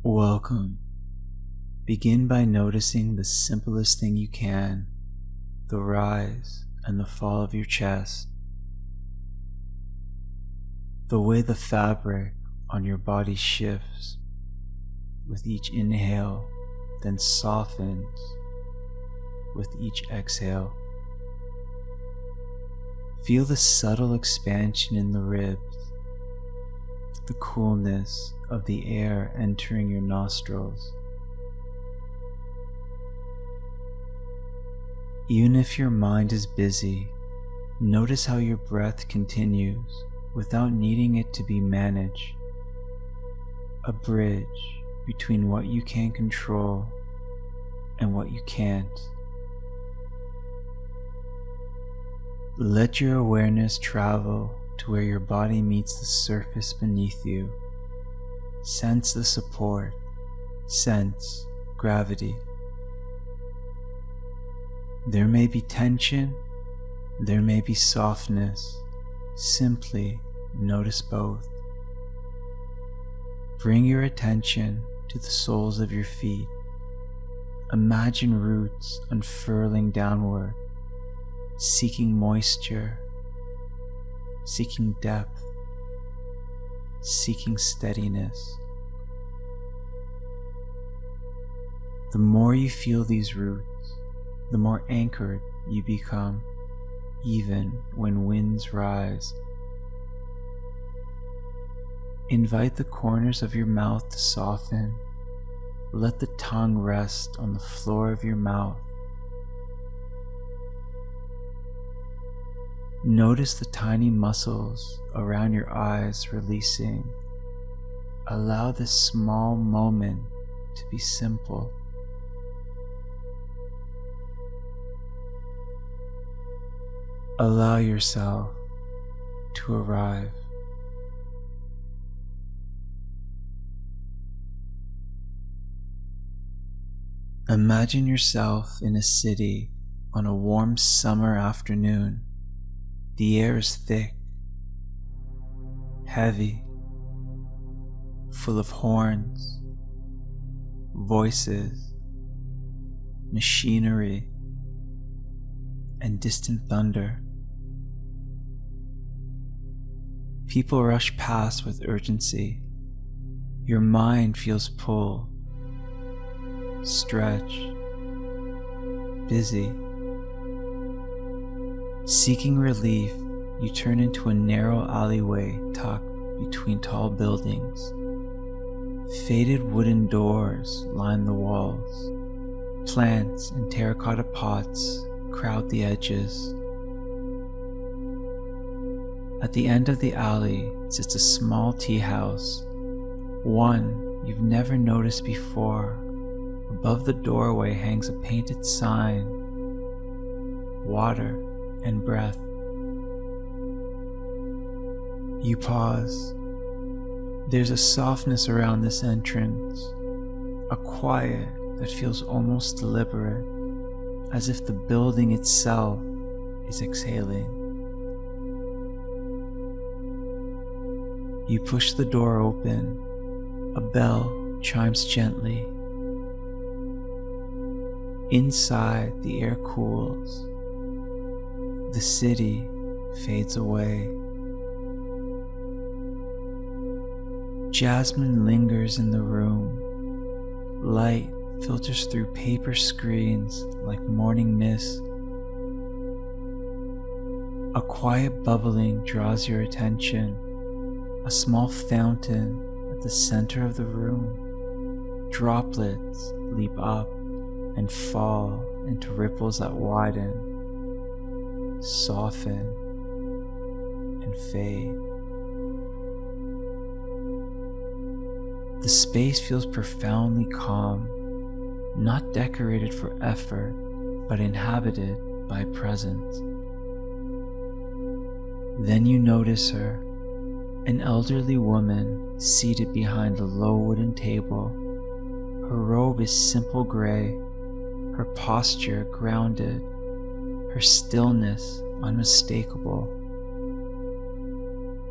Welcome. Begin by noticing the simplest thing you can, the rise and the fall of your chest, the way the fabric on your body shifts with each inhale, then softens with each exhale. Feel the subtle expansion in the ribs, the coolness of the air entering your nostrils. Even if your mind is busy, notice how your breath continues without needing it to be managed. A bridge between what you can control and what you can't. Let your awareness travel to where your body meets the surface beneath you. Sense the support, sense gravity. There may be tension, there may be softness. Simply notice both. Bring your attention to the soles of your feet. Imagine roots unfurling downward, seeking moisture, seeking depth, seeking steadiness. The more you feel these roots, the more anchored you become, even when winds rise. Invite the corners of your mouth to soften. Let the tongue rest on the floor of your mouth. Notice the tiny muscles around your eyes releasing. Allow this small moment to be simple. Allow yourself to arrive. Imagine yourself in a city on a warm summer afternoon. The air is thick, heavy, full of horns, voices, machinery, and distant thunder. People rush past with urgency. Your mind feels pulled, stretched, busy. Seeking relief, you turn into a narrow alleyway tucked between tall buildings. Faded wooden doors line the walls. Plants and terracotta pots crowd the edges. At the end of the alley sits a small tea house, one you've never noticed before. Above the doorway hangs a painted sign, water and breath. You pause. There's a softness around this entrance, a quiet that feels almost deliberate, as if the building itself is exhaling. You push the door open. A bell chimes gently. Inside, the air cools. The city fades away. Jasmine lingers in the room. Light filters through paper screens like morning mist. A quiet bubbling draws your attention. A small fountain at the center of the room. Droplets leap up and fall into ripples that widen, soften, and fade. The space feels profoundly calm, not decorated for effort, but inhabited by presence. Then you notice her, an elderly woman seated behind a low wooden table. Her robe is simple gray, her posture grounded, her stillness unmistakable.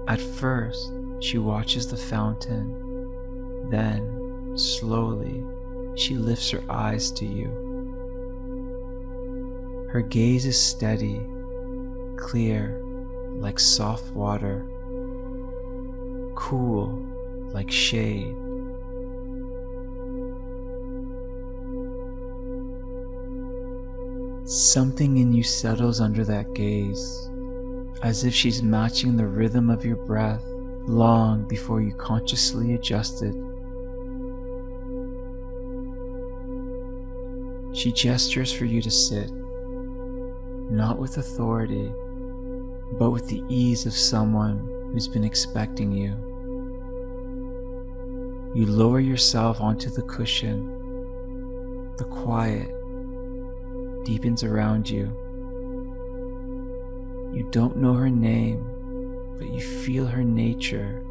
At first, she watches the fountain, then Slowly, she lifts her eyes to you. Her gaze is steady, clear like soft water, cool like shade. Something in you settles under that gaze, as if she's matching the rhythm of your breath long before you consciously adjust it. She gestures for you to sit, not with authority, but with the ease of someone who's been expecting you. You lower yourself onto the cushion. The quiet deepens around you. You don't know her name, but you feel her nature,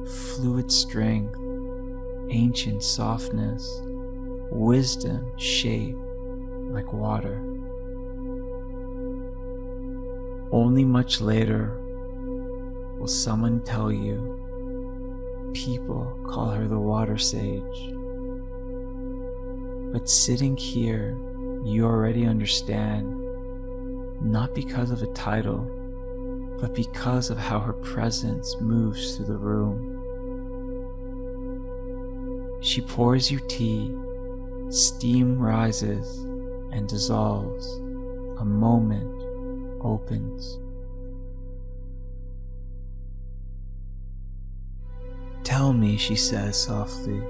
fluid strength, ancient softness, wisdom shaped like water. Only much later will someone tell you people call her the water sage. But sitting here, you already understand, not because of a title, but because of how her presence moves through the room. She pours you tea, steam rises and dissolves, a moment opens. "Tell me," she says softly,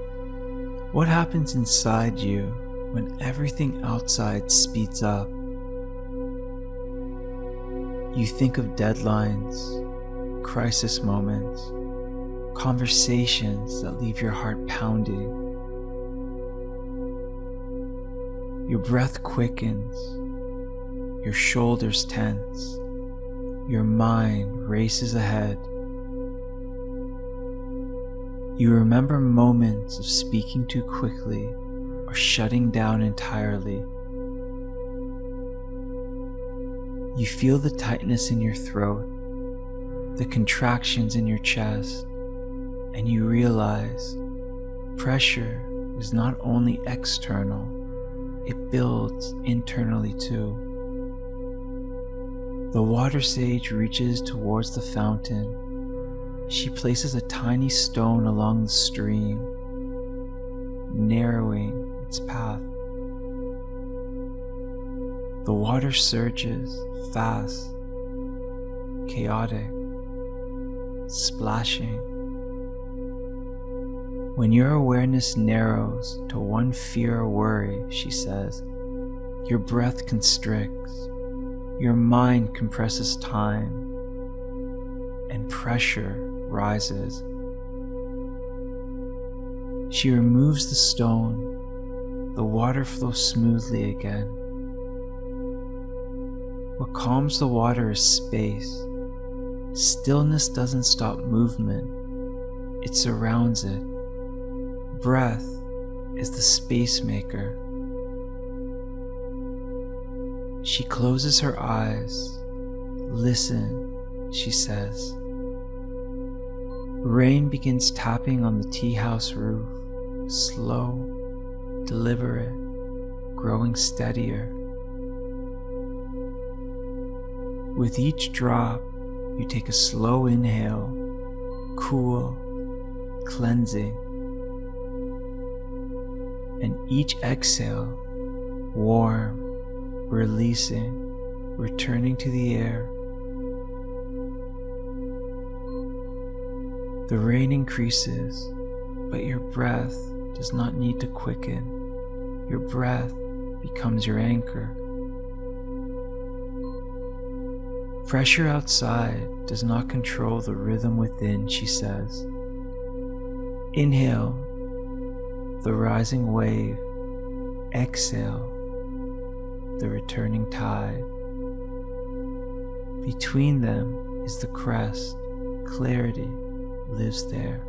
"what happens inside you when everything outside speeds up? You think of deadlines, crisis moments, conversations that leave your heart pounding. Your breath quickens, your shoulders tense, your mind races ahead. You remember moments of speaking too quickly or shutting down entirely. You feel the tightness in your throat, the contractions in your chest, and you realize pressure is not only external, it builds internally too. The water sage reaches towards the fountain. She places a tiny stone along the stream, narrowing its path. The water surges fast, chaotic, splashing. When your awareness narrows to one fear or worry, she says, your breath constricts, your mind compresses time, and pressure rises. She removes the stone. The water flows smoothly again. What calms the water is space. Stillness doesn't stop movement. It surrounds it. Breath is the space maker. She closes her eyes. Listen, she says. Rain begins tapping on the teahouse roof, slow, deliberate, growing steadier. With each drop, you take a slow inhale, cool, cleansing, and each exhale, warm, releasing, returning to the air. The rain increases, but your breath does not need to quicken. Your breath becomes your anchor. Pressure outside does not control the rhythm within, she says. Inhale, the rising wave. Exhale, the returning tide. Between them is the crest. Clarity lives there.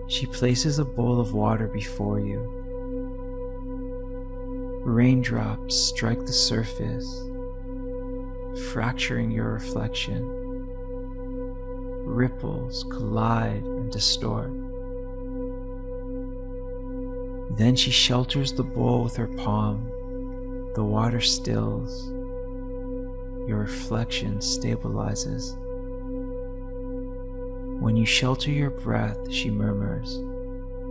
She places a bowl of water before you. Raindrops strike the surface, fracturing your reflection. Ripples collide and distort. Then she shelters the bowl with her palm. The water stills. Your reflection stabilizes. When you shelter your breath, she murmurs,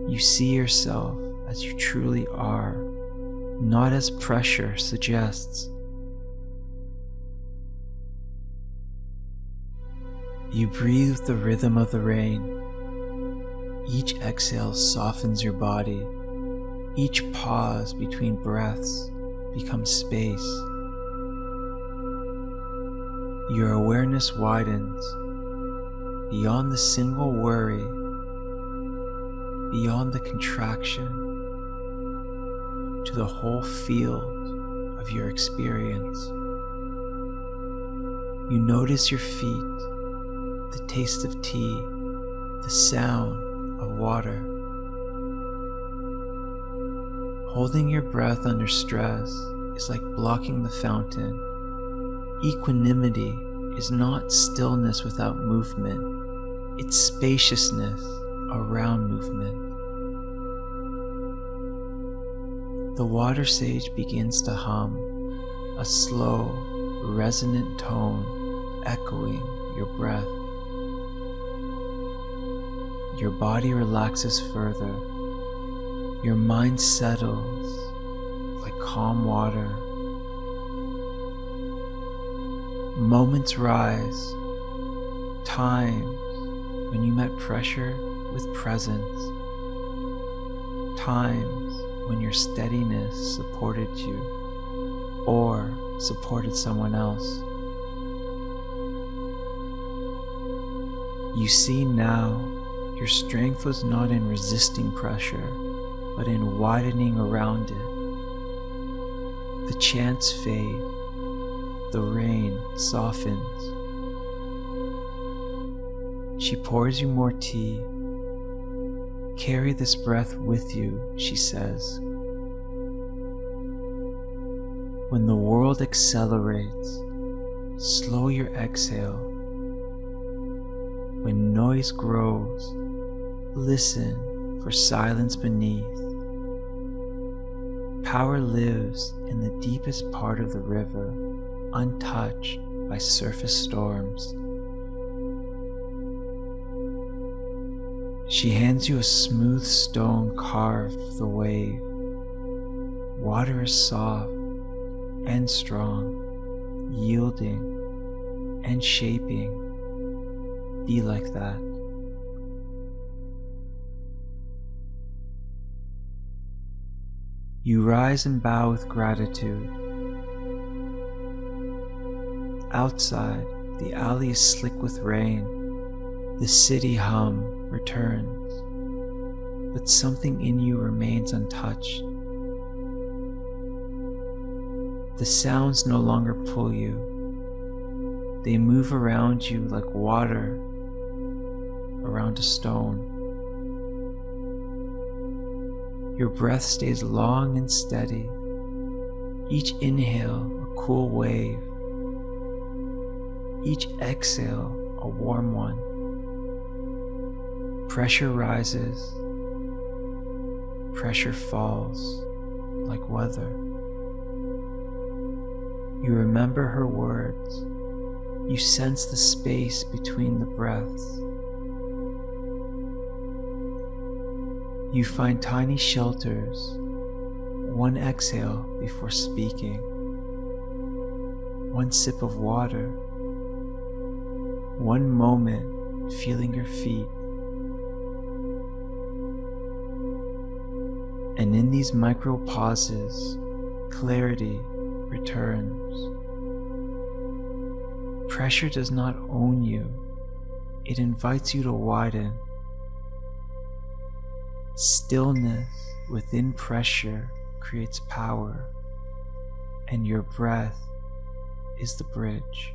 you see yourself as you truly are, not as pressure suggests. You breathe with the rhythm of the rain. Each exhale softens your body. Each pause between breaths becomes space. Your awareness widens beyond the single worry, beyond the contraction, to the whole field of your experience. You notice your feet, the taste of tea, the sound of water. Holding your breath under stress is like blocking the fountain. Equanimity is not stillness without movement, it's spaciousness around movement. The water sage begins to hum, a slow, resonant tone echoing your breath. Your body relaxes further. Your mind settles like calm water. Moments rise, times when you met pressure with presence, times when your steadiness supported you or supported someone else. You see now, your strength was not in resisting pressure, but in widening around it. The chants fade, the rain softens. She pours you more tea. Carry this breath with you, she says. When the world accelerates, slow your exhale. When noise grows, listen for silence beneath. Power lives in the deepest part of the river, untouched by surface storms. She hands you a smooth stone carved with the wave. Water is soft and strong, yielding and shaping. Be like that. You rise and bow with gratitude. Outside, the alley is slick with rain. The city hum returns, but something in you remains untouched. The sounds no longer pull you. They move around you like water around a stone. Your breath stays long and steady. Each inhale a cool wave. Each exhale a warm one. Pressure rises. Pressure falls like weather. You remember her words. You sense the space between the breaths. You find tiny shelters, one exhale before speaking, one sip of water, one moment feeling your feet. And in these micro pauses, clarity returns. Pressure does not own you, it invites you to widen. Stillness within pressure creates power, and your breath is the bridge.